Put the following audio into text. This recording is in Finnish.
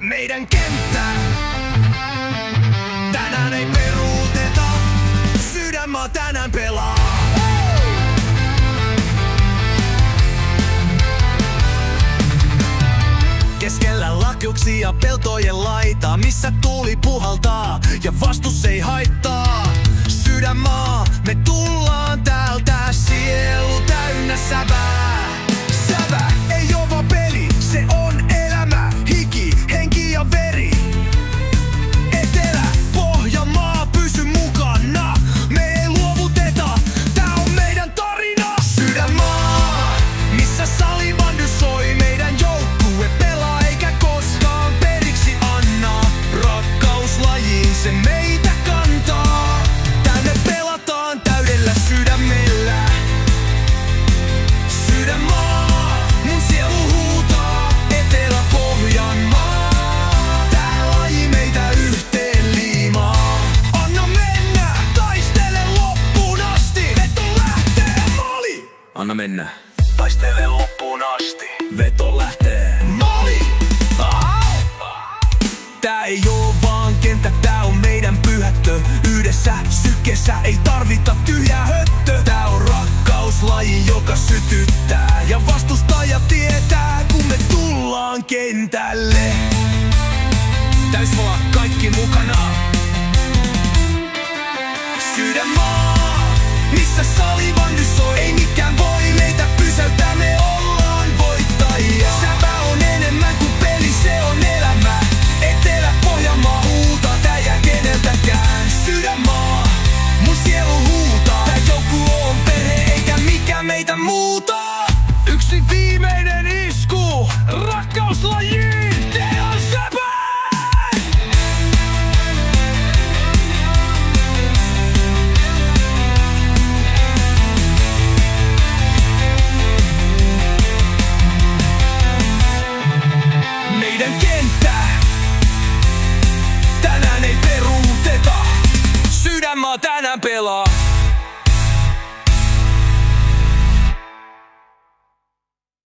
Meidän kenttä tänään ei peruuteta. Sydänmaa tänään pelaa. Keskellä lakiuksia peltojen laita, missä tuuli puhaltaa ja vastus ei haittaa. Sydänmaa, me tullaan täältä, sielu täynnä sävää. Sävä ei oo vaan peli, se on elämä, hiki, henki ja veri. Etelä-Pohjanmaa, pysy mukana, me ei luovuteta, tää on meidän tarina. Sydänmaa, missä salibandy soi, meidän joukkue pelaa eikä koskaan periksi anna. Rakkauslajiin se meitä kantaa, tänne pelataan täydellä sydämellä. Sydänmaa, mun sielu huutaa, Etelä-Pohjanmaa. Tää laji meitä yhteen liimaa. Anna mennä, taistele loppuun asti. Veto lähtee, maali! Anna mennä, taistele loppuun asti. Veto lähtee, maali! Tää ei oo vaan kenttä, tää on meidän pyhättö. Yhdessä sykkeessä ei tarvita tyhjää höttö. Tää on rakkauslaji, joka sytyttää. Ja vastustaja tietää, kun me tullaan kentälle. Täysvala kaikki mukana. Sydänmaa, missä salibandy soi. Ei mikään voi meitä pysäyttää, me ollaan voittajia. Sävä on enemmän kuin peli, se on elämä. Etelä-Pohjanmaa huutaa, tää jää keneltäkään. Sydänmaa, mun sielu huutaa. Tää joukkue on perhe eikä mikään meitä muuta. Yksi viimeinen isku rakkauslajiin, Teon Säpä! Meidän kenttä tänään ei peruuteta. Sydänmaa tänään pelaa.